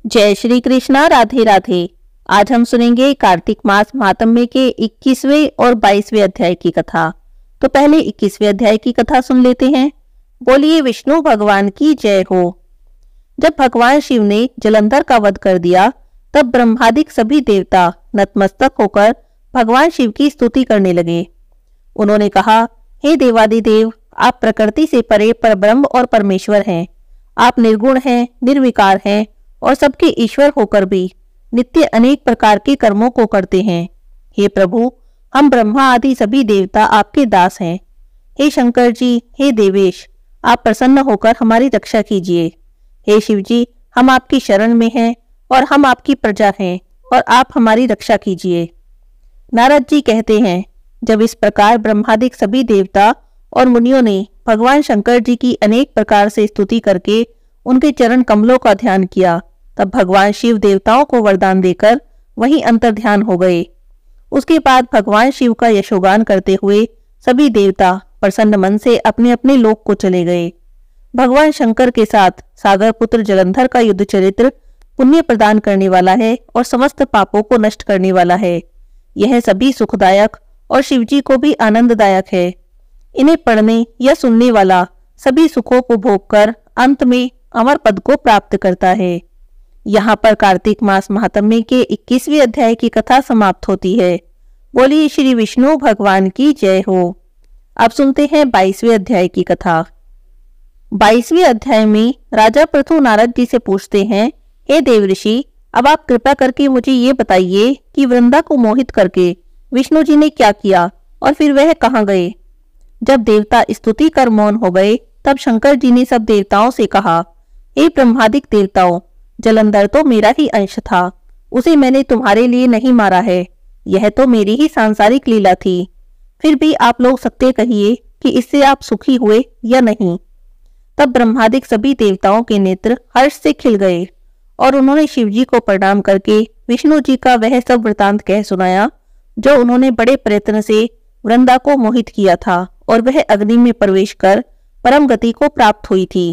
जय श्री कृष्णा। राधे राधे। आज हम सुनेंगे कार्तिक मास महात्म्य के 21वें और 22वें अध्याय की कथा। तो पहले 21वें अध्याय की कथा सुन लेते हैं। बोलिए विष्णु भगवान की जय हो। जब भगवान शिव ने जलंधर का वध कर दिया तब ब्रह्मादिक सभी देवता नतमस्तक होकर भगवान शिव की स्तुति करने लगे। उन्होंने कहा, हे देवादिदेव, आप प्रकृति से परे परब्रह्म और परमेश्वर हैं। आप निर्गुण हैं, निर्विकार हैं और सबके ईश्वर होकर भी नित्य अनेक प्रकार के कर्मों को करते हैं। हे प्रभु, हम ब्रह्मा आदि सभी देवता आपके दास हैं। हे शंकर जी, हे देवेश, आप प्रसन्न होकर हमारी रक्षा कीजिए। हे शिव जी, हम आपकी शरण में हैं और हम आपकी प्रजा हैं और आप हमारी रक्षा कीजिए। नारद जी कहते हैं, जब इस प्रकार ब्रह्मादिक सभी देवता और मुनियों ने भगवान शंकर जी की अनेक प्रकार से स्तुति करके उनके चरण कमलों का ध्यान किया, तब भगवान शिव देवताओं को वरदान देकर वहीं अंतर्ध्यान हो गए। उसके बाद भगवान शिव का यशोगान करते हुए सभी देवता प्रसन्न मन से अपने अपने लोक को चले गए। भगवान शंकर के साथ सागर पुत्र जलंधर का युद्ध चरित्र पुण्य प्रदान करने वाला है और समस्त पापों को नष्ट करने वाला है। यह सभी सुखदायक और शिवजी को भी आनंददायक है। इन्हें पढ़ने या सुनने वाला सभी सुखों को भोगकर अंत में अमर पद को प्राप्त करता है। यहाँ पर कार्तिक मास महात्म्य के 21वें अध्याय की कथा समाप्त होती है। बोलिए श्री विष्णु भगवान की जय हो। अब सुनते हैं 22वें अध्याय की कथा। 22वें अध्याय में राजा पृथु नारद जी से पूछते हैं, हे देव ऋषि, अब आप कृपा करके मुझे ये बताइए कि वृंदा को मोहित करके विष्णु जी ने क्या किया और फिर वह कहाँ गए। जब देवता स्तुति कर मौन हो गए तब शंकर जी ने सब देवताओं से कहा, हे ब्रह्मादिक देवताओं, जलंधर तो मेरा ही अंश था, उसे मैंने तुम्हारे लिए नहीं मारा है। यह तो मेरी ही सांसारिक लीला थी। फिर भी आप लोग सत्य कहिए कि इससे आप सुखी हुए या नहीं। तब ब्रह्मादिक सभी देवताओं के नेत्र हर्ष से खिल गए और उन्होंने शिवजी को प्रणाम करके विष्णु जी का वह सब वृतांत कह सुनाया जो उन्होंने बड़े प्रयत्न से वृंदा को मोहित किया था और वह अग्नि में प्रवेश कर परम गति को प्राप्त हुई थी।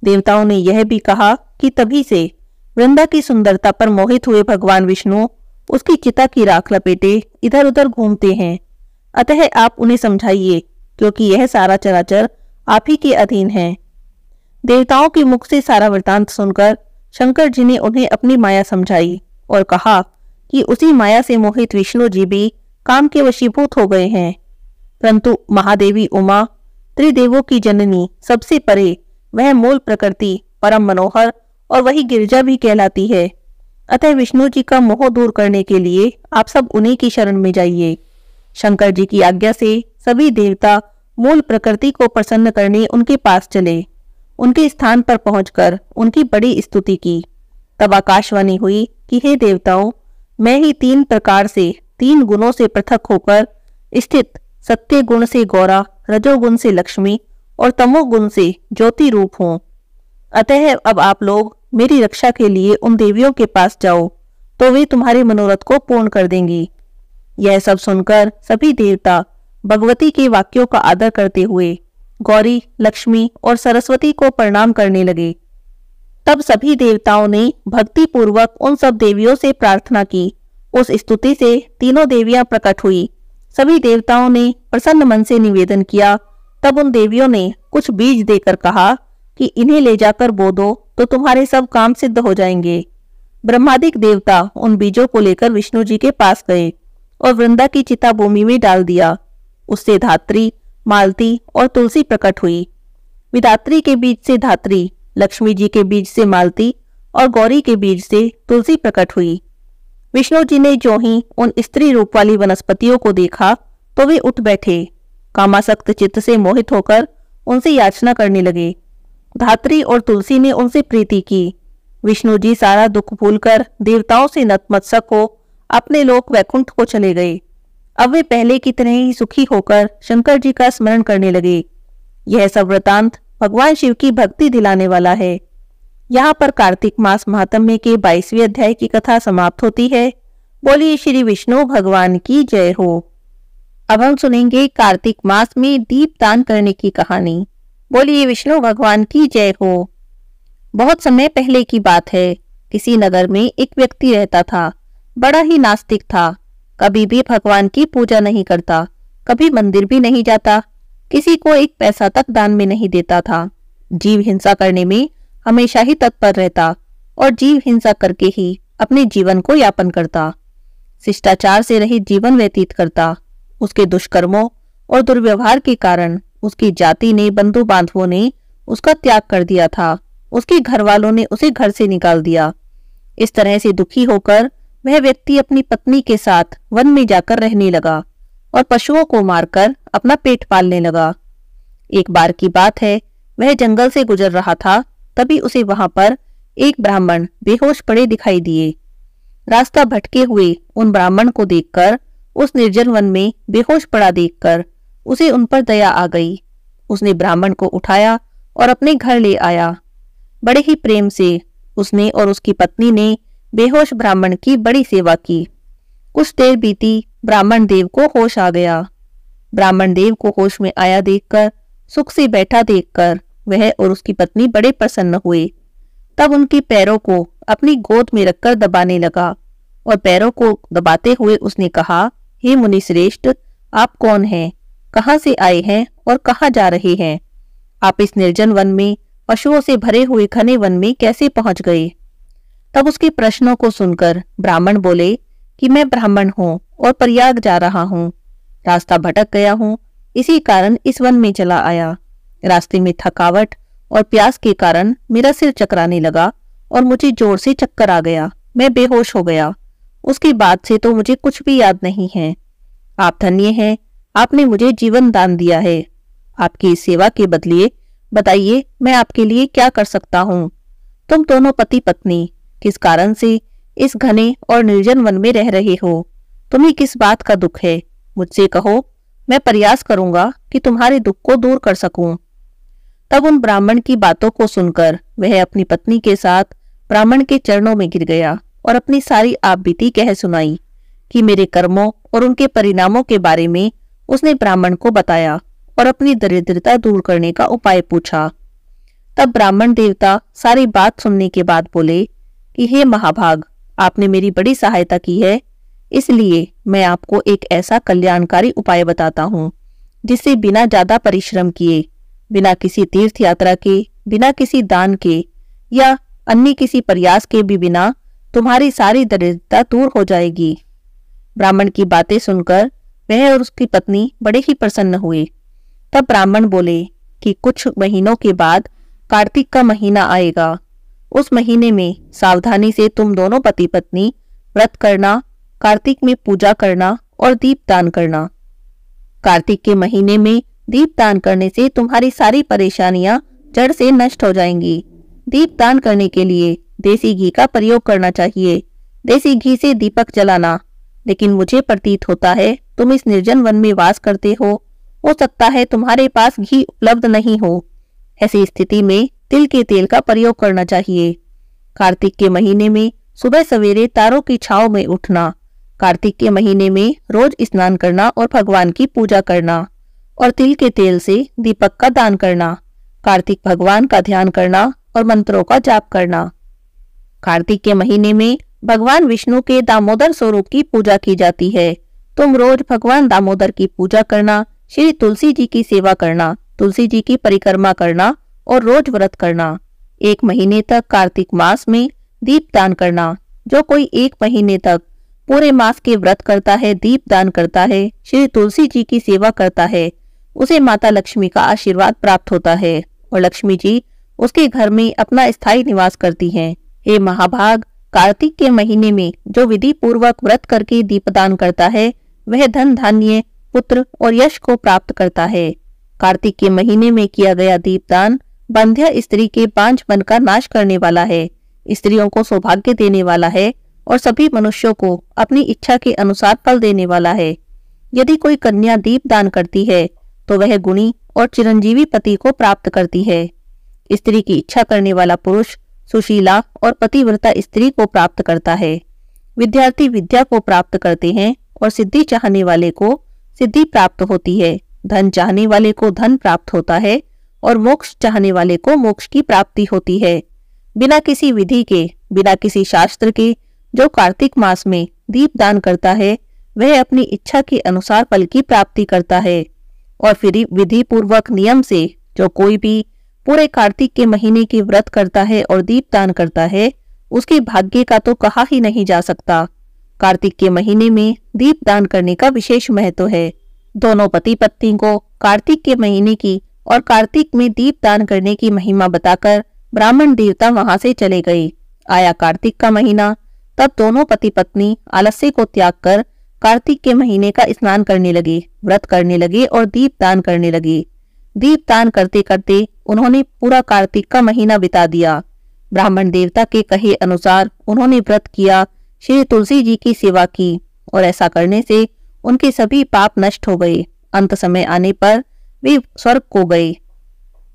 देवताओं ने यह भी कहा कि तभी से वृंदा की सुंदरता पर मोहित हुए भगवान विष्णु उसकी चिता की राख लपेटे इधर उधर घूमते हैं। अतः आप उन्हें समझाइए, क्योंकि यह सारा चराचर आप ही के अधीन है। देवताओं के मुख से सारा वृतांत सुनकर शंकर जी ने उन्हें अपनी माया समझाई और कहा कि उसी माया से मोहित विष्णु जी भी काम के वशीभूत हो गए हैं। परंतु महादेवी उमा, त्रिदेवों की जननी, सबसे परे वह मूल प्रकृति परम मनोहर और वही गिरजा भी कहलाती है। अतः विष्णु जी का मोह दूर करने के लिए आप सब उन्हीं की शरण में जाइए। शंकर जी की आज्ञा से सभी देवता मूल प्रकृति को प्रसन्न करने उनके पास चले। उनके स्थान पर पहुंचकर उनकी बड़ी स्तुति की। तब आकाशवाणी हुई कि हे देवताओं, मैं ही 3 प्रकार से 3 गुणों से पृथक होकर स्थित सत्य गुण से गौरा, रजोगुण से लक्ष्मी और तमोगुण से ज्योति रूप हूं। अतः अब आप लोग मेरी रक्षा के लिए उन देवियों के पास जाओ, तो वे तुम्हारे मनोरथ को पूर्ण कर देंगी। यह सब सुनकर सभी देवता भगवती के वाक्यों का आदर करते हुए गौरी, लक्ष्मी और सरस्वती को प्रणाम करने लगे। तब सभी देवताओं ने भक्ति पूर्वक उन सब देवियों से प्रार्थना की। उस स्तुति से तीनों देवियां प्रकट हुई। सभी देवताओं ने प्रसन्न मन से निवेदन किया। तब उन देवियों ने कुछ बीज देकर कहा कि इन्हें ले जाकर बो दो तो तुम्हारे सब काम सिद्ध हो जाएंगे। ब्रह्मादिक देवता उन बीजों को लेकर विष्णु जी के पास गए और वृंदा की चिता भूमि में डाल दिया। उससे धात्री, मालती और तुलसी प्रकट हुई। विधात्री के बीज से धात्री, लक्ष्मी जी के बीज से मालती और गौरी के बीज से तुलसी प्रकट हुई। विष्णु जी ने जो ही उन स्त्री रूप वाली वनस्पतियों को देखा तो वे उठ बैठे। कामासक्त चित्त से मोहित होकर उनसे याचना करने लगे। धात्री और तुलसी ने उनसे प्रीति की। विष्णु जी सारा दुख भूलकर देवताओं से नतमस्तक हो अपने लोक वैकुंठ को चले गए। अब वे पहले की तरह ही सुखी होकर शंकर जी का स्मरण करने लगे। यह सब वृतांत भगवान शिव की भक्ति दिलाने वाला है। यहाँ पर कार्तिक मास महात्म्य के 22वें अध्याय की कथा समाप्त होती है। बोलिए श्री विष्णु भगवान की जय हो। अब हम सुनेंगे कार्तिक मास में दीप दान करने की कहानी। बोलिए विष्णु भगवान की जय हो। बहुत समय पहले की बात है। किसी नगर में एक व्यक्ति रहता था। बड़ा ही नास्तिक था, कभी भी भगवान की पूजा नहीं करता, कभी मंदिर भी नहीं जाता, किसी को एक पैसा तक दान में नहीं देता था। जीव हिंसा करने में हमेशा ही तत्पर रहता और जीव हिंसा करके ही अपने जीवन को यापन करता। शिष्टाचार से रहित जीवन व्यतीत करता। उसके दुष्कर्मों और दुर्व्यवहार के कारण उसकी जाति ने, बंधु बांधवों ने उसका त्याग कर दिया था। उसके घर वालों ने उसे घर से निकाल दिया। इस तरह से दुखी होकर वह व्यक्ति अपनी पत्नी के साथ वन में जाकर रहने लगा और पशुओं को मारकर अपना पेट पालने लगा। एक बार की बात है, वह जंगल से गुजर रहा था, तभी उसे वहां पर एक ब्राह्मण बेहोश पड़े दिखाई दिए। रास्ता भटके हुए उन ब्राह्मण को देखकर, उस निर्जन वन में बेहोश पड़ा देखकर उसे उन पर दया आ गई। उसने ब्राह्मण को उठाया और अपने घर ले आया। बड़े ही प्रेम से उसने और उसकी पत्नी ने बेहोश ब्राह्मण की बड़ी सेवा की। कुछ देर बीती, ब्राह्मण देव को होश आ गया। ब्राह्मण देव को होश में आया देखकर, सुख से बैठा देखकर वह और उसकी पत्नी बड़े प्रसन्न हुए। तब उनके पैरों को अपनी गोद में रखकर दबाने लगा और पैरों को दबाते हुए उसने कहा, हे मुनि श्रेष्ठ, आप कौन हैं, कहाँ से आए हैं और कहाँ जा रहे हैं? आप इस निर्जन वन में पशुओं से भरे हुए घने वन में कैसे पहुंच गए? तब उसके प्रश्नों को सुनकर ब्राह्मण बोले कि मैं ब्राह्मण हूँ और प्रयाग जा रहा हूँ। रास्ता भटक गया हूँ, इसी कारण इस वन में चला आया। रास्ते में थकावट और प्यास के कारण मेरा सिर चकराने लगा और मुझे जोर से चक्कर आ गया। मैं बेहोश हो गया। उसके बाद से तो मुझे कुछ भी याद नहीं है। आप धन्य हैं, आपने मुझे जीवन दान दिया है। आपकी इस सेवा के बदले बताइए मैं आपके लिए क्या कर सकता हूँ? तुम दोनों पति पत्नी किस कारण से इस घने और निर्जन वन में रह रहे हो? तुम्हें किस बात का दुख है? मुझसे कहो, मैं प्रयास करूंगा कि तुम्हारे दुख को दूर कर सकूं। तब उन ब्राह्मण की बातों को सुनकर वह अपनी पत्नी के साथ ब्राह्मण के चरणों में गिर गया और अपनी सारी आपबीती कह सुनाई कि मेरे कर्मों और उनके परिणामों के बारे में उसने ब्राह्मण को बताया और अपनी दरिद्रता दूर करने का उपाय पूछा। तब ब्राह्मण देवता सारी बात सुनने के बाद बोले कि हे महाभाग, आपने मेरी बड़ी सहायता की है, इसलिए मैं आपको एक ऐसा कल्याणकारी उपाय बताता हूँ जिससे बिना ज्यादा परिश्रम किए, बिना किसी तीर्थ यात्रा के, बिना किसी दान के या अन्य किसी प्रयास के भी बिना तुम्हारी सारी दरिद्रता दूर हो जाएगी। ब्राह्मण की बातें सुनकर वह और उसकी पत्नी बड़े ही प्रसन्न हुए। तब ब्राह्मण बोले कि कुछ महीनों के बाद कार्तिक का महीना आएगा। उस महीने में सावधानी से तुम दोनों पति पत्नी व्रत करना, कार्तिक में पूजा करना और दीप दान करना। कार्तिक के महीने में दीप दान करने से तुम्हारी सारी परेशानियां जड़ से नष्ट हो जाएंगी। दीप दान करने के लिए देसी घी का प्रयोग करना चाहिए। देसी घी से दीपक जलाना। लेकिन मुझे प्रतीत होता है तुम इस निर्जन वन में वास करते हो सकता है तुम्हारे पास घी उपलब्ध नहीं हो। ऐसी स्थिति में तिल के तेल का प्रयोग करना चाहिए। कार्तिक के महीने में सुबह सवेरे तारों की छांव में उठना, कार्तिक के महीने में रोज स्नान करना और भगवान की पूजा करना और तिल के तेल से दीपक का दान करना, कार्तिक भगवान का ध्यान करना और मंत्रों का जाप करना। कार्तिक के महीने में भगवान विष्णु के दामोदर स्वरूप की पूजा की जाती है। तुम रोज भगवान दामोदर की पूजा करना, श्री तुलसी जी की सेवा करना, तुलसी जी की परिक्रमा करना और रोज व्रत करना। 1 महीने तक कार्तिक मास में दीप दान करना। जो कोई 1 महीने तक पूरे मास के व्रत करता है, दीप दान करता है, श्री तुलसी जी की सेवा करता है, उसे माता लक्ष्मी का आशीर्वाद प्राप्त होता है और लक्ष्मी जी उसके घर में अपना स्थायी निवास करती हैं। हे महाभाग, कार्तिक के महीने में जो विधि पूर्वक व्रत करके दीपदान करता है वह धन धान्य, पुत्र और यश को प्राप्त करता है। कार्तिक के महीने में किया गया दीपदान बंध्या स्त्री के बांझपन का नाश करने वाला है, स्त्रियों को सौभाग्य देने वाला है और सभी मनुष्यों को अपनी इच्छा के अनुसार फल देने वाला है। यदि कोई कन्या दीप दान करती है तो वह गुणी और चिरंजीवी पति को प्राप्त करती है। स्त्री की इच्छा करने वाला पुरुष सुशीला और पतिव्रता स्त्री को प्राप्त करता है। विद्यार्थी विद्या को प्राप्त करते हैं और सिद्धि चाहने वाले को सिद्धि प्राप्त होती है। धन चाहने वाले को धन प्राप्त होता है और मोक्ष चाहने वाले को मोक्ष की प्राप्ति होती है। बिना किसी विधि के, बिना किसी शास्त्र के जो कार्तिक मास में दीप दान करता है वह अपनी इच्छा के अनुसार फल की प्राप्ति करता है। और फिर विधि पूर्वक नियम से जो कोई भी पूरे कार्तिक के महीने की व्रत करता है और दीप दान करता है उसके भाग्य का तो कहा ही नहीं जा सकता। कार्तिक के महीने में दीप दान करने का विशेष महत्व है। दोनों पति पत्नी को कार्तिक के महीने की और कार्तिक में दीप दान करने की महिमा बताकर ब्राह्मण देवता वहां से चले गए। आया कार्तिक का महीना, तब दोनों पति पत्नी आलस्य को त्याग कर कार्तिक के महीने का स्नान करने लगे, व्रत करने लगे और दीप दान करने लगे। दीप दान करते करते उन्होंने पूरा कार्तिक का महीना बिता दिया। ब्राह्मण देवता के कहे अनुसार उन्होंने व्रत किया, श्री तुलसी जी की सेवा की और ऐसा करने से उनके सभी पाप नष्ट हो गए। अंत समय आने पर वे स्वर्ग को गए।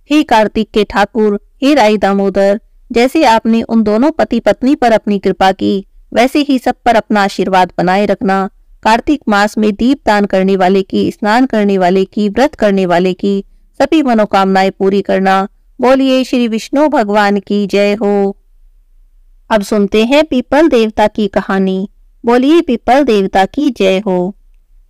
हे कार्तिक के ठाकुर, हे राई दामोदर, जैसे आपने उन दोनों पति पत्नी पर अपनी कृपा की वैसे ही सब पर अपना आशीर्वाद बनाए रखना। कार्तिक मास में दीप दान करने वाले की, स्नान करने वाले की, व्रत करने वाले की सभी मनोकामनाएं पूरी करना। बोलिए श्री विष्णु भगवान की जय हो। अब सुनते हैं पीपल देवता की कहानी। बोलिए पीपल देवता की जय हो।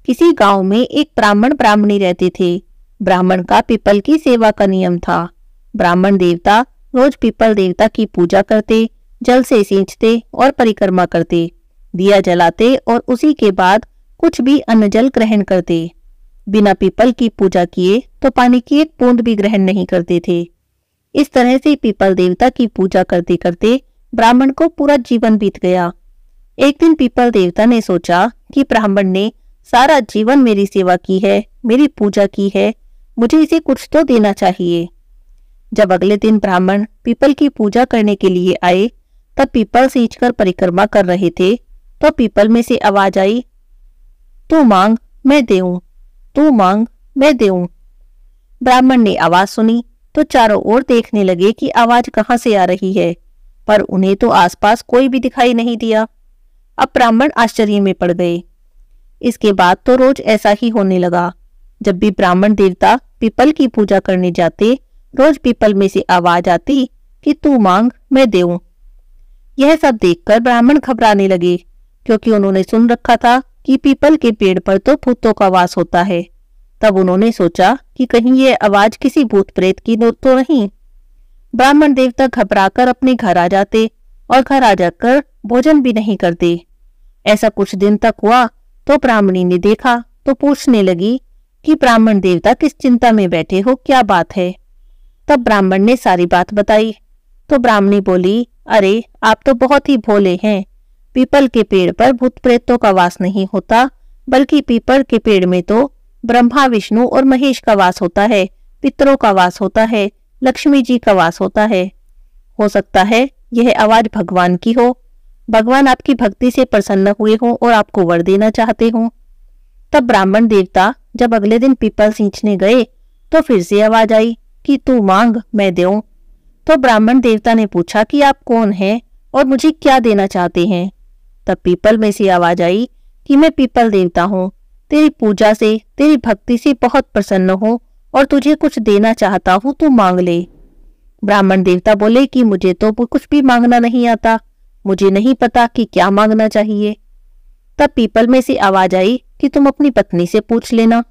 किसी गांव में एक ब्राह्मण ब्राह्मणी रहते थे। ब्राह्मण का पीपल की सेवा का नियम था। ब्राह्मण देवता रोज पीपल देवता की पूजा करते, जल से सींचते और परिक्रमा करते, दिया जलाते और उसी के बाद कुछ भी अन्न जल ग्रहण करते। बिना पीपल की पूजा किए तो पानी की एक बूंद भी ग्रहण नहीं करते थे। इस तरह से पीपल देवता की पूजा करते करते ब्राह्मण को पूरा जीवन बीत गया। एक दिन पीपल देवता ने सोचा कि ब्राह्मण ने सारा जीवन मेरी सेवा की है, मेरी पूजा की है, मुझे इसे कुछ तो देना चाहिए। जब अगले दिन ब्राह्मण पीपल की पूजा करने के लिए आए तब पीपल सींचकर परिक्रमा कर रहे थे तो पीपल में से आवाज आई, तू मांग मैं देऊं, तू मांग मैं देऊं। ब्राह्मण ने आवाज सुनी तो चारों ओर देखने लगे कि आवाज कहां से आ रही है, पर उन्हें तो आसपास कोई भी दिखाई नहीं दिया। अब ब्राह्मण आश्चर्य में पड़ गए। इसके बाद तो रोज ऐसा ही होने लगा। जब भी ब्राह्मण देवता पीपल की पूजा करने जाते रोज पीपल में से आवाज आती कि तू मांग मैं देऊं। यह सब देखकर ब्राह्मण घबराने लगे, क्योंकि उन्होंने सुन रखा था कि पीपल के पेड़ पर तो भूतों का वास होता है। तब उन्होंने सोचा कि कहीं ये आवाज किसी भूत प्रेत की तो नहीं। ब्राह्मण देवता घबराकर अपने घर आ जाते और घर आ जाकर भोजन भी नहीं करते। ऐसा कुछ दिन तक हुआ तो ब्राह्मणी ने देखा तो पूछने लगी कि ब्राह्मण देवता किस चिंता में बैठे हो, क्या बात है। तब ब्राह्मण ने सारी बात बताई तो ब्राह्मणी बोली, अरे आप तो बहुत ही भोले हैं। पीपल के पेड़ पर भूत प्रेतों का वास नहीं होता, बल्कि पीपल के पेड़ में तो ब्रह्मा विष्णु और महेश का वास होता है, पितरों का वास होता है, लक्ष्मी जी का वास होता है। हो सकता है यह आवाज भगवान की हो, भगवान आपकी भक्ति से प्रसन्न हुए हों और आपको वर देना चाहते हों। तब ब्राह्मण देवता जब अगले दिन पीपल सींचने गए तो फिर से आवाज आई कि तू मांग मैं देऊं। तो ब्राह्मण देवता ने पूछा कि आप कौन हैं और मुझे क्या देना चाहते हैं। तब पीपल में से आवाज आई कि मैं पीपल देवता हूँ, तेरी पूजा से, तेरी भक्ति से बहुत प्रसन्न हूँ और तुझे कुछ देना चाहता हूँ, तू मांग ले। ब्राह्मण देवता बोले कि मुझे तो कुछ भी मांगना नहीं आता, मुझे नहीं पता कि क्या मांगना चाहिए। तब पीपल में से आवाज आई कि तुम अपनी पत्नी से पूछ लेना।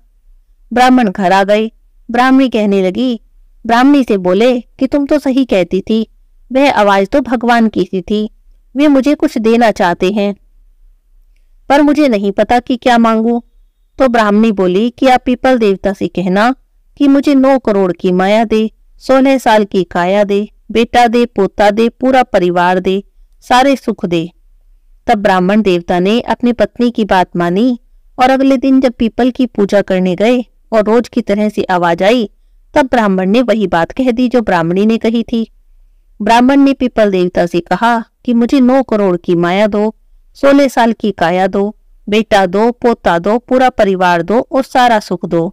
ब्राह्मण घर आ गए। ब्राह्मणी कहने लगी, ब्राह्मणी से बोले कि तुम तो सही कहती थी, वह आवाज तो भगवान की सी थी, वे मुझे कुछ देना चाहते हैं पर मुझे नहीं पता कि क्या मांगू। तो ब्राह्मणी बोली कि आप पीपल देवता से कहना कि मुझे 9 करोड़ की माया दे, 16 साल की काया दे, बेटा दे, पोता दे, पूरा परिवार दे, सारे सुख दे। तब ब्राह्मण देवता ने अपनी पत्नी की बात मानी और अगले दिन जब पीपल की पूजा करने गए और रोज की तरह से आवाज आई तब ब्राह्मण ने वही बात कह दी जो ब्राह्मणी ने कही थी। ब्राह्मण ने पीपल देवता से कहा कि मुझे 9 करोड़ की माया दो, 16 साल की काया दो, बेटा दो, पोता दो, पूरा परिवार दो और सारा सुख दो।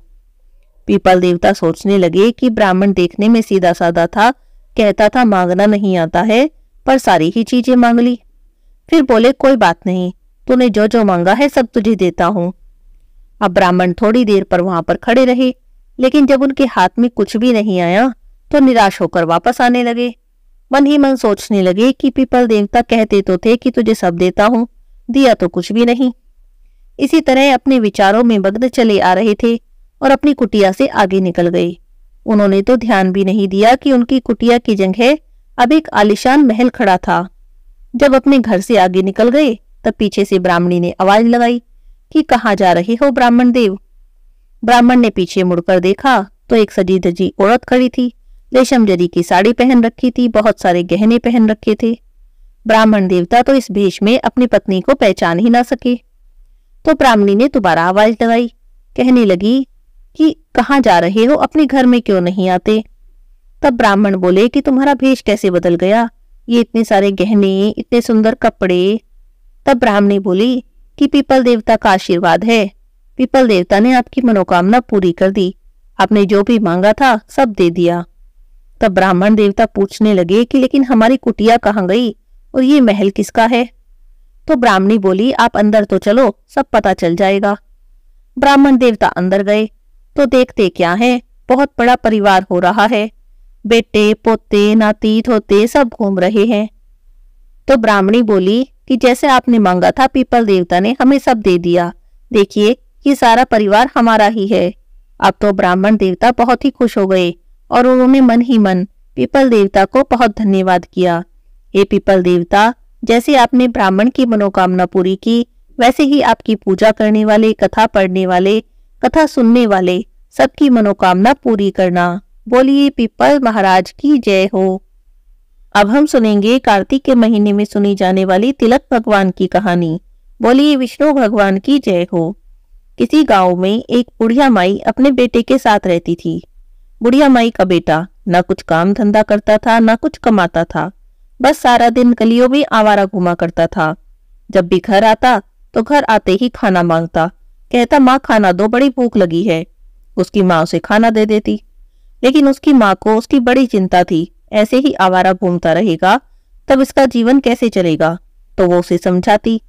पीपल देवता सोचने लगे कि ब्राह्मण देखने में सीधा साधा था, कहता था मांगना नहीं आता है, पर सारी ही चीजें मांग ली। फिर बोले कोई बात नहीं, तूने जो जो मांगा है सब तुझे देता हूं। अब ब्राह्मण थोड़ी देर पर वहां पर खड़े रहे, लेकिन जब उनके हाथ में कुछ भी नहीं आया तो निराश होकर वापस आने लगे। मन ही मन सोचने लगे कि पीपल देवता कहते तो थे कि तुझे सब देता हूं, दिया तो कुछ भी नहीं। इसी तरह अपने विचारों में मग्न चले आ रहे थे और अपनी कुटिया से आगे निकल गए। उन्होंने तो ध्यान भी नहीं दिया कि उनकी कुटिया की जगह अब एक आलीशान महल खड़ा था। जब अपने घर से आगे निकल गए तब पीछे से ब्राह्मणी ने आवाज लगाई कि कहाँ जा रहे हो ब्राह्मण देव। ब्राह्मण ने पीछे मुड़कर देखा तो एक सजी धजी औरत खड़ी थी। रेशम जरी की साड़ी पहन रखी थी, बहुत सारे गहने पहन रखे थे। ब्राह्मण देवता तो इस भेष में अपनी पत्नी को पहचान ही ना सके। तो ब्राह्मणी ने दोबारा आवाज लगाई, कहने लगी कि कहाँ जा रहे हो, अपने घर में क्यों नहीं आते। तब ब्राह्मण बोले कि तुम्हारा भेष कैसे बदल गया, ये इतने सारे गहने, इतने सुंदर कपड़े। तब ब्राह्मणी बोली कि पीपल देवता का आशीर्वाद है, पीपल देवता ने आपकी मनोकामना पूरी कर दी, आपने जो भी मांगा था सब दे दिया। तब ब्राह्मण देवता पूछने लगे कि लेकिन हमारी कुटिया कहाँ गई और ये महल किसका है। तो ब्राह्मणी बोली आप अंदर तो चलो, सब पता चल जाएगा। ब्राह्मण देवता अंदर गए तो देखते क्या है, बहुत बड़ा परिवार हो रहा है, बेटे पोते नाती धोते सब घूम रहे हैं। तो ब्राह्मणी बोली कि जैसे आपने मांगा था पीपल देवता ने हमें सब दे दिया, देखिए ये सारा परिवार हमारा ही है। अब तो ब्राह्मण देवता बहुत ही खुश हो गए और उन्होंने मन ही मन पीपल देवता को बहुत धन्यवाद किया। हे पीपल देवता, जैसे आपने ब्राह्मण की मनोकामना पूरी की, वैसे ही आपकी पूजा करने वाले, कथा पढ़ने वाले, कथा सुनने वाले सबकी मनोकामना पूरी करना। बोलिए पीपल महाराज की जय हो। अब हम सुनेंगे कार्तिक के महीने में सुनी जाने वाली तिलक भगवान की कहानी। बोलिए विष्णु भगवान की जय हो। किसी गांव में एक बुढ़िया माई अपने बेटे के साथ रहती थी। बुढ़िया माई का बेटा ना कुछ काम धंधा करता था, ना कुछ कमाता था, बस सारा दिन गलियों में आवारा घुमा करता था। जब भी घर आता तो घर आते ही खाना मांगता, कहता माँ खाना दो, बड़ी भूख लगी है। उसकी माँ उसे खाना दे देती, लेकिन उसकी माँ को उसकी बड़ी चिंता थी, ऐसे ही आवारा घूमता रहेगा तब इसका जीवन कैसे चलेगा। तो वो उसे समझाती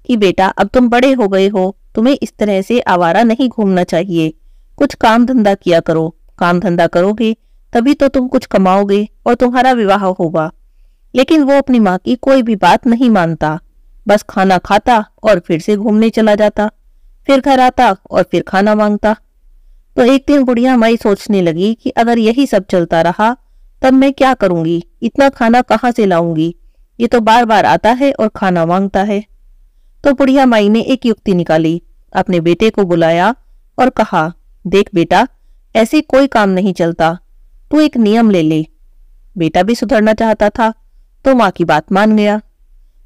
कि बेटा अब तुम बड़े हो गए हो, तुम्हें इस तरह से आवारा नहीं घूमना चाहिए, कुछ काम धंधा किया करो, काम धंधा करोगे तभी तो तुम कुछ कमाओगे और तुम्हारा विवाह होगा। लेकिन वो अपनी माँ की कोई भी बात नहीं मानता, बस खाना खाता और फिर से घूमने चला जाता, फिर घर आता और फिर खाना मांगता। तो एक दिन बुढ़िया माई सोचने लगी कि अगर यही सब चलता रहा तब मैं क्या करूंगी, इतना खाना कहाँ से लाऊंगी, ये तो बार बार आता है और खाना मांगता है। तो बुढ़िया माई ने एक युक्ति निकाली, अपने बेटे को बुलाया और कहा देख बेटा, ऐसे कोई काम नहीं चलता, तू एक नियम ले ले। बेटा भी सुधरना चाहता था तो माँ की बात मान गया।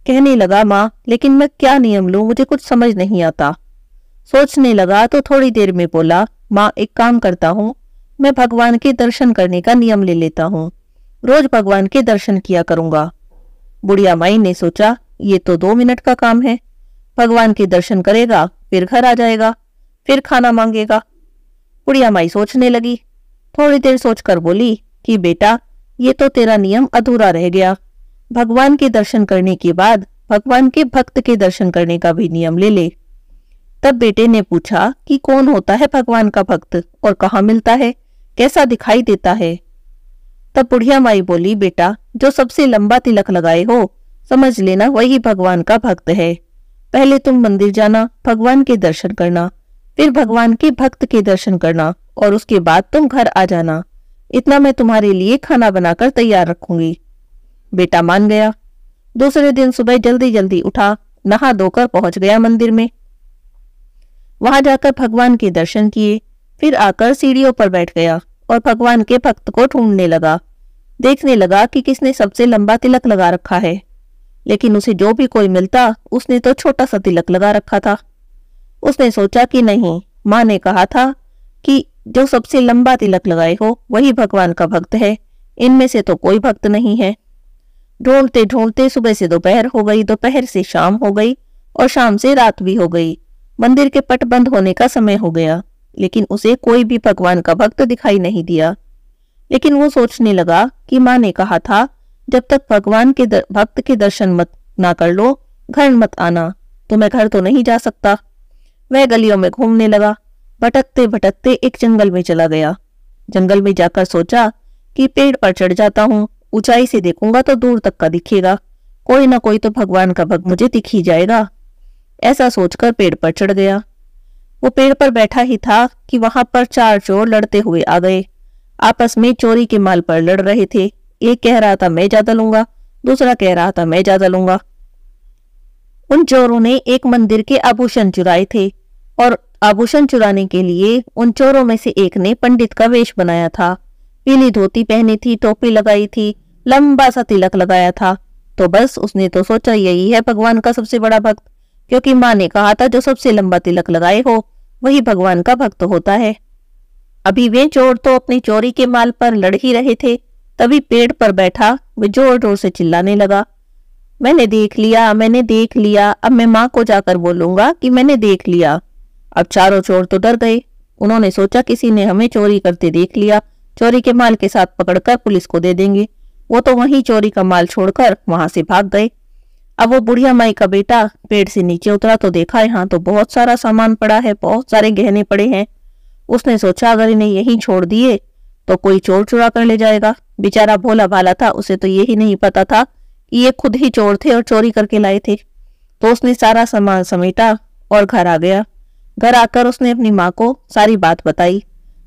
कहने लगा माँ लेकिन मैं क्या नियम लूं, मुझे कुछ समझ नहीं आता। सोचने लगा तो थोड़ी देर में बोला माँ एक काम करता हूँ, मैं भगवान के दर्शन करने का नियम ले लेता हूँ, रोज भगवान के दर्शन किया करूंगा। बुढ़िया माई ने सोचा ये तो 2 मिनट का काम है, भगवान के दर्शन करेगा फिर घर आ जाएगा, फिर खाना मांगेगा। बुढ़िया माई सोचने लगी, थोड़ी देर सोचकर बोली कि बेटा ये तो तेरा नियम अधूरा रह गया, भगवान के दर्शन करने के बाद भगवान के भक्त के दर्शन करने का भी नियम ले ले। तब बेटे ने पूछा कि कौन होता है भगवान का भक्त और कहाँ मिलता है, कैसा दिखाई देता है। तब बुढ़िया माई बोली बेटा जो सबसे लंबा तिलक लगाए हो समझ लेना वही भगवान का भक्त है। पहले तुम मंदिर जाना, भगवान के दर्शन करना, फिर भगवान के भक्त के दर्शन करना और उसके बाद तुम घर आ जाना, इतना मैं तुम्हारे लिए खाना बनाकर तैयार रखूंगी। बेटा मान गया। दूसरे दिन सुबह जल्दी जल्दी उठा, नहा धोकर पहुंच गया मंदिर में। वहां जाकर भगवान के दर्शन किए, फिर आकर सीढ़ियों पर बैठ गया और भगवान के भक्त को ढूंढने लगा। देखने लगा कि किसने सबसे लंबा तिलक लगा रखा है, लेकिन उसे जो भी कोई मिलता उसने तो छोटा सा तिलक लगा रखा था। उसने सोचा कि नहीं, माँ ने कहा था कि जो सबसे लंबा तिलक लगाए हो वही भगवान का भक्त है, इनमें से तो कोई भक्त नहीं है। ढूंढते ढूंढते सुबह से दोपहर हो गई, दोपहर से शाम हो गई और शाम से रात भी हो गई। मंदिर के पट बंद होने का समय हो गया, लेकिन उसे कोई भी भगवान का भक्त दिखाई नहीं दिया। लेकिन वो सोचने लगा कि माँ ने कहा था जब तक भगवान के भक्त के दर्शन मत ना कर लो घर मत आना, तो मैं घर तो नहीं जा सकता। वह गलियों में घूमने लगा, भटकते भटकते एक जंगल में चला गया। जंगल में जाकर सोचा कि पेड़ पर चढ़ जाता हूँ ऊंचाई से देखूंगा तो दूर तक का दिखेगा, कोई ना कोई तो भगवान का भक्त मुझे दिख ही जाएगा। ऐसा सोचकर पेड़ पर चढ़ गया। वो पेड़ पर बैठा ही था कि वहां पर 4 चोर लड़ते हुए आ गए। आपस में चोरी के माल पर लड़ रहे थे। एक कह रहा था मैं ज्यादा लूंगा, दूसरा कह रहा था मैं ज्यादा लूंगा। उन चोरों ने एक मंदिर के आभूषण चुराए थे और आभूषण चुराने के लिए उन चोरों में से एक ने पंडित का वेश बनाया था। पीली धोती पहनी थी, टोपी लगाई थी, लंबा सा तिलक लगाया था। तो बस उसने तो सोचा यही है भगवान का सबसे बड़ा भक्त, क्योंकि माँ ने कहा था जो सबसे लंबा तिलक लगाए हो वही भगवान का भक्त होता है। अभी वे चोर तो अपनी चोरी के माल पर लड़ ही रहे थे, तभी पेड़ पर बैठा वे जोर जोर से चिल्लाने लगा, मैंने देख लिया, मैंने देख लिया, अब मैं माँ को जाकर बोलूंगा कि मैंने देख लिया। अब चारों चोर तो डर गए। उन्होंने सोचा किसी ने हमें चोरी करते देख लिया, चोरी के माल के साथ पकड़कर पुलिस को दे देंगे। वो तो वहीं चोरी का माल छोड़कर वहां से भाग गए। अब वो बुढ़िया माई का बेटा पेड़ से नीचे उतरा तो देखा यहाँ तो बहुत सारा सामान पड़ा है, बहुत सारे गहने पड़े हैं। उसने सोचा अगर इन्हें यहीं छोड़ दिए तो कोई चोर चुरा कर ले जाएगा। बेचारा भोला भाला था, उसे तो यही नहीं पता था कि ये खुद ही चोर थे और चोरी करके लाए थे। तो उसने सारा सामान समेटा और घर आ गया। घर आकर उसने अपनी माँ को सारी बात बताई।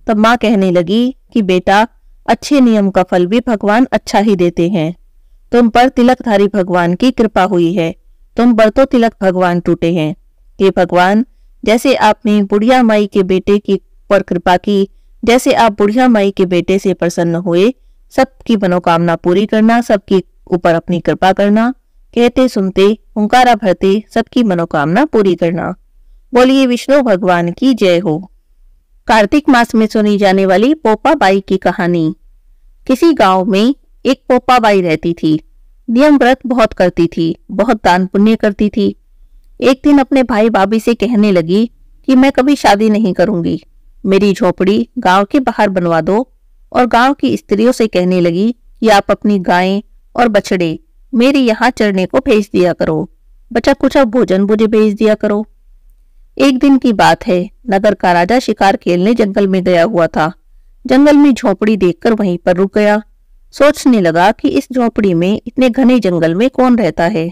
तब माँ कहने लगी कि बेटा, अच्छे नियम का फल भी भगवान अच्छा ही देते हैं। तुम पर तिलकधारी भगवान की कृपा हुई है, तुम पर तो तिलक भगवान टूटे हैं। हे भगवान, जैसे आपने बुढ़िया माई के बेटे की पर कृपा की, जैसे आप बुढ़िया माई के बेटे से प्रसन्न हुए, सबकी मनोकामना पूरी करना, सबकी ऊपर अपनी कृपा करना, कहते सुनते हुंकारा भरते सबकी मनोकामना पूरी करना। बोलिए विष्णु भगवान की जय हो। कार्तिक मास में सुनी जाने वाली पोपा बाई की कहानी। किसी गांव में एक पोपा बाई रहती थी। नियम व्रत बहुत करती थी, बहुत दान पुण्य करती थी। एक दिन अपने भाई भाभी से कहने लगी कि मैं कभी शादी नहीं करूंगी, मेरी झोपड़ी गांव के बाहर बनवा दो। और गांव की स्त्रियों से कहने लगी कि आप अपनी गायें और बछड़े मेरे यहाँ चरने को भेज दिया करो, बचा कुचा भोजन मुझे भेज दिया करो। एक दिन की बात है, नगर का राजा शिकार खेलने जंगल में गया हुआ था। जंगल में झोपड़ी देखकर वहीं पर रुक गया। सोचने लगा कि इस झोपड़ी में, इतने घने जंगल में कौन रहता है।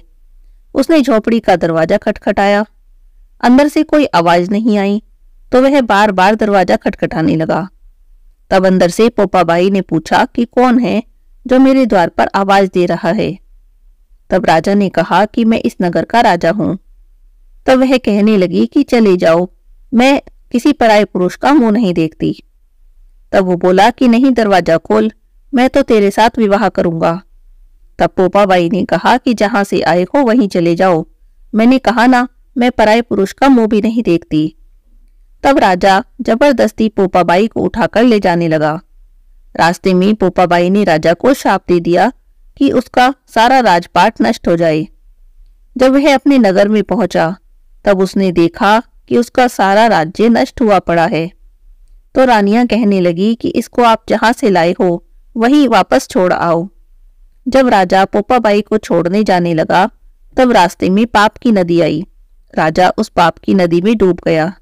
उसने झोपड़ी का दरवाजा खटखटाया। अंदर से कोई आवाज नहीं आई तो वह बार बार दरवाजा खटखटाने लगा। तब अंदर से पोपा बाई ने पूछा कि कौन है जो मेरे द्वार पर आवाज दे रहा है। तब राजा ने कहा कि मैं इस नगर का राजा हूं। तब वह कहने लगी कि चले जाओ, मैं किसी पराये पुरुष का मुंह नहीं देखती। तब वो बोला कि नहीं, दरवाजा खोल, मैं तो तेरे साथ विवाह करूंगा। तब पोपा बाई ने कहा कि जहां से आए हो वहीं चले जाओ, मैंने कहा ना, मैं पराये पुरुष का मुंह भी नहीं देखती। तब राजा जबरदस्ती पोपा बाई को उठाकर ले जाने लगा। रास्ते में पोपा बाई ने राजा को शाप दे दिया कि उसका सारा राजपाट नष्ट हो जाए। जब वह अपने नगर में पहुंचा तब उसने देखा कि उसका सारा राज्य नष्ट हुआ पड़ा है। तो रानियां कहने लगी कि इसको आप जहां से लाए हो वहीं वापस छोड़ आओ। जब राजा पोपा बाई को छोड़ने जाने लगा तब रास्ते में पाप की नदी आई। राजा उस पाप की नदी में डूब गया।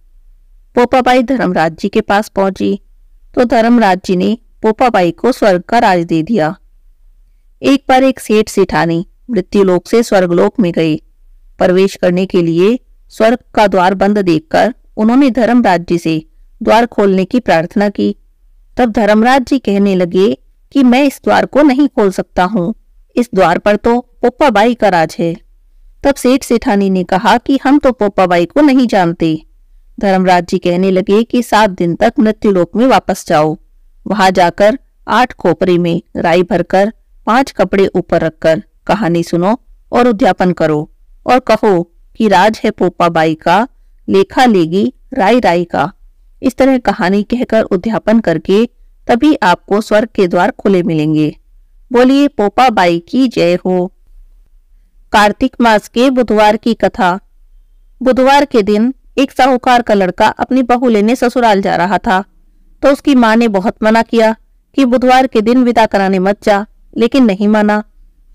पोपा बाई धर्मराज जी के पास पहुंची तो धर्मराज जी ने पोपा बाई को स्वर्ग का राज दे दिया। एक बार एक सेठ सेठानी मृत्युलोक से स्वर्गलोक में गए। प्रवेश करने के लिए स्वर्ग का द्वार बंद देखकर उन्होंने धर्मराज जी से द्वार खोलने की प्रार्थना की। तब धर्मराज जी कहने लगे कि मैं इस द्वार को नहीं खोल सकता हूँ, इस द्वार पर तो पोपा बाई का राज है। तब सेठ सेठानी ने कहा कि हम तो पोपा बाई को नहीं जानते। धर्मराज जी कहने लगे कि 7 दिन तक मृत्युलोक में वापस जाओ, वहां जाकर 8 खोपरे में राई भरकर 5 कपड़े ऊपर रखकर कहानी सुनो और उद्यापन करो और कहो कि राज है पोपा बाई का, लेखा लेगी राई राई का। इस तरह कहानी कहकर उद्यापन करके तभी आपको स्वर्ग के द्वार खुले मिलेंगे। बोलिए पोपा बाई की जय हो। कार्तिक मास के बुधवार की कथा। बुधवार के दिन एक साहूकार का लड़का अपनी बहू लेने ससुराल जा रहा था तो उसकी माँ ने बहुत मना किया कि बुधवार के दिन विदा कराने मत जा, लेकिन नहीं माना।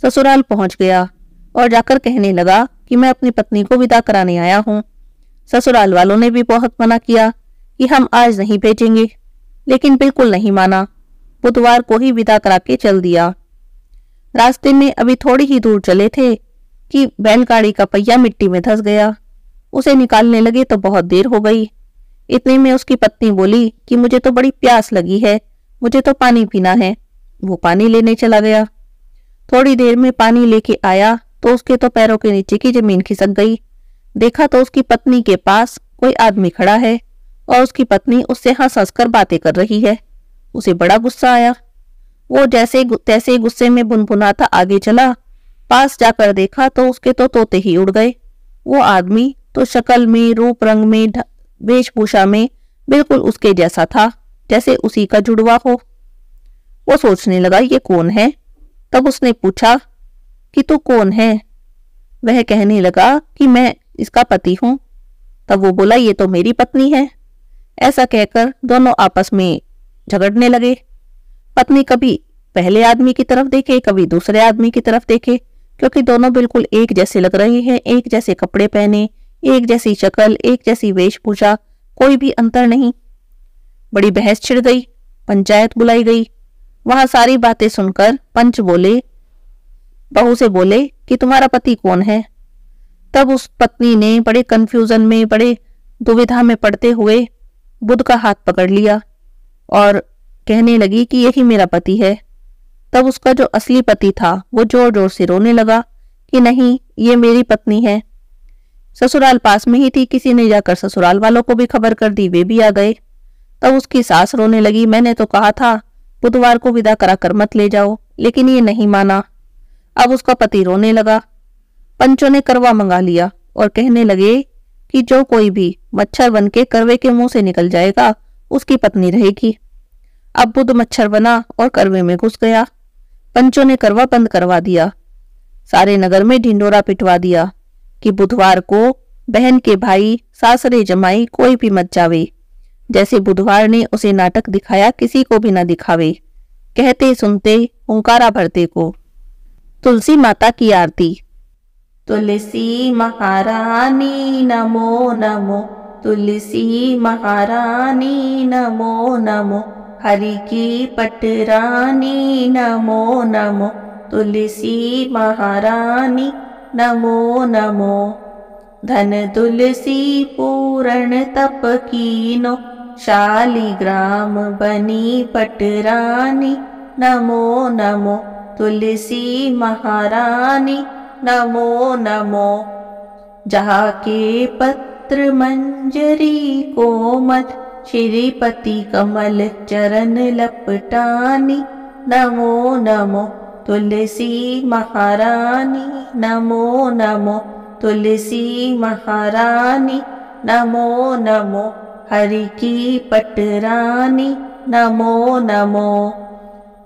ससुराल पहुंच गया और जाकर कहने लगा कि मैं अपनी पत्नी को विदा कराने आया हूँ। ससुराल वालों ने भी बहुत मना किया कि हम आज नहीं भेजेंगे, लेकिन बिल्कुल नहीं माना। बुधवार को ही विदा करा के चल दिया। रास्ते में अभी थोड़ी ही दूर चले थे कि बैलगाड़ी का पहिया मिट्टी में धंस गया। उसे निकालने लगे तो बहुत देर हो गई। इतने में उसकी पत्नी बोली कि मुझे तो बड़ी प्यास लगी है, मुझे तो पानी पीना है। वो पानी लेने चला गया। थोड़ी देर में पानी लेके आया तो उसके तो पैरों के नीचे की जमीन खिसक गई। देखा तो उसकी पत्नी के पास कोई आदमी खड़ा है और उसकी पत्नी उससे हंस हंस कर बातें कर रही है। उसे बड़ा गुस्सा आया। वो जैसे तैसे गुस्से में भुनभुनाता आगे चला। पास जाकर देखा तो उसके तो तोते ही उड़ गए। वो आदमी तो शक्ल में, रूप रंग में, वेशभूषा में बिल्कुल उसके जैसा था, जैसे उसी का जुड़वा हो। वो सोचने लगा ये कौन है। तब उसने पूछा कि तू कौन है। वह कहने लगा कि मैं इसका पति हूं। तब वो बोला ये तो मेरी पत्नी है। ऐसा कहकर दोनों आपस में झगड़ने लगे। पत्नी कभी पहले आदमी की तरफ देखे, कभी दूसरे आदमी की तरफ देखे, क्योंकि दोनों बिल्कुल एक जैसे लग रहे हैं, एक जैसे कपड़े पहने, एक जैसी शक्ल, एक जैसी वेशभूषा, कोई भी अंतर नहीं। बड़ी बहस छिड़ गई। पंचायत बुलाई गई। वहां सारी बातें सुनकर पंच बोले, बहू से बोले कि तुम्हारा पति कौन है। तब उस पत्नी ने बड़े कंफ्यूजन में, बड़े दुविधा में पड़ते हुए बुध का हाथ पकड़ लिया और कहने लगी कि यही मेरा पति है। तब उसका जो असली पति था वो जोर जोर से रोने लगा कि नहीं, ये मेरी पत्नी है। ससुराल पास में ही थी, किसी ने जाकर ससुराल वालों को भी खबर कर दी, वे भी आ गए। तब उसकी सास रोने लगी, मैंने तो कहा था बुधवार को विदा कराकर मत ले जाओ, लेकिन ये नहीं माना। अब उसका पति रोने लगा। पंचों ने करवा मंगा लिया और कहने लगे कि जो कोई भी मच्छर बन के करवे के मुंह से निकल जाएगा उसकी पत्नी रहेगी। अब बुध मच्छर बना और करवे में घुस गया। पंचों ने करवा बंद करवा दिया। सारे नगर में ढिंडोरा पिटवा दिया कि बुधवार को बहन के भाई, सासरे जमाई कोई भी मत जावे। जैसे बुधवार ने उसे नाटक दिखाया किसी को भी न दिखावे। कहते सुनते हुंकारा भरते को। तुलसी माता की आरती। तुलसी महारानी नमो नमो, तुलसी महारानी नमो नमो, हरि की पटरानी नमो नमो, तुलसी महारानी नमो नमो। धन तुलसी पूर्ण तप कीनो, शालिग्राम बनी पटरानी नमो नमो, तुलसी महारानी नमो नमो। जहाँ के पत्र मंजरी कोमल, श्रीपति कमल चरण लपटानी नमो नमो, तुलसी महारानी नमो नमो, तुलसी महारानी नमो नमो, हरि की पटरानी नमो नमो।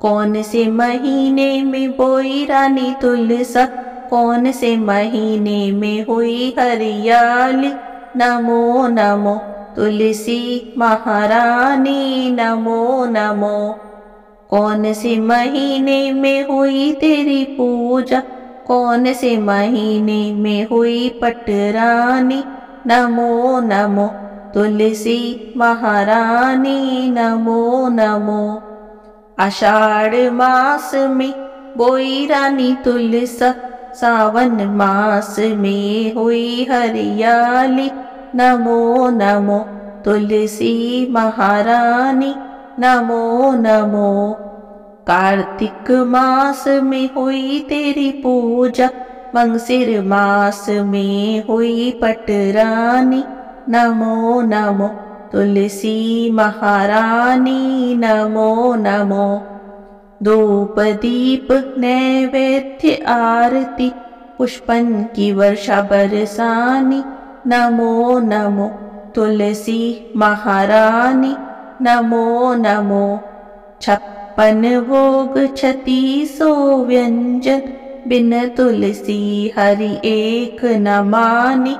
कौन से महीने में बोई रानी तुलसा, कौन से महीने में हुई हरियाली नमो नमो, तुलसी महारानी नमो नमो। कौन से महीने में हुई तेरी पूजा, कौन से महीने में हुई पटरानी नमो नमो, तुलसी महारानी नमो नमो। आषाढ़ मास में बोई रानी तुलसा, सावन मास में हुई हरियाली नमो नमो, तुलसी महारानी नमो नमो। कार्तिक मास में हुई तेरी पूजा, मंगसिर मास में हुई पटरानी नमो नमो, तुलसी महारानी नमो नमो। धूप दीप नैवेद्य आरती, पुष्पन की वर्षा बरसानी नमो नमो, तुलसी महारानी नमो नमो। 56 भोग 36 व्यंजन, बिन तुलसी हरि एक न मानी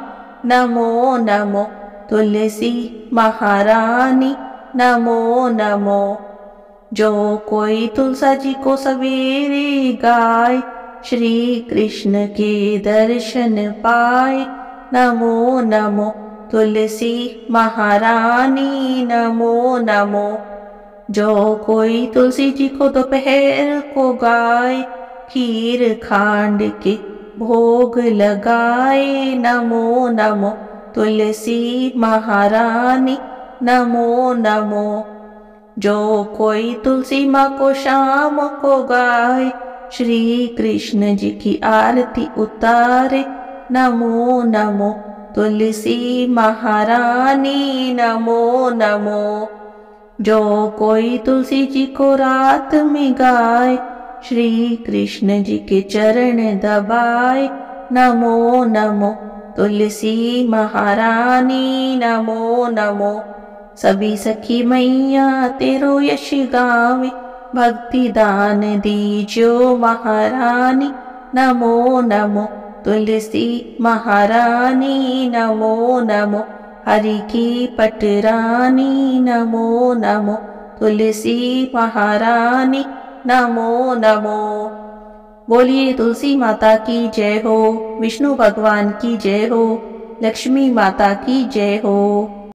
नमो नमो, तुलसी महारानी नमो नमो। जो कोई तुलसा जी को सवेरे गाए, श्री कृष्ण के दर्शन पाए नमो नमो, तुलसी महारानी नमो नमो। जो कोई तुलसी जी को दोपहर को गाए, खीर खांड के भोग लगाए। नमो नमो तुलसी महारानी, नमो नमो। जो कोई तुलसी माँ को शाम को गाए, श्री कृष्ण जी की आरती उतारे। नमो नमो तुलसी महारानी, नमो नमो। जो कोई तुलसी जी को रात में गाए, श्री कृष्ण जी के चरण दबाए। नमो नमो तुलसी महारानी, नमो नमो। सभी सखी मैया तेरो यश गावे, भक्ति दान दीजो महारानी। नमो नमो तुलसी महारानी, नमो नमो। हरि की पटरानी, नमो नमो तुलसी महारानी, नमो नमो। बोलिए तुलसी माता की जय हो, विष्णु भगवान की जय हो, लक्ष्मी माता की जय हो।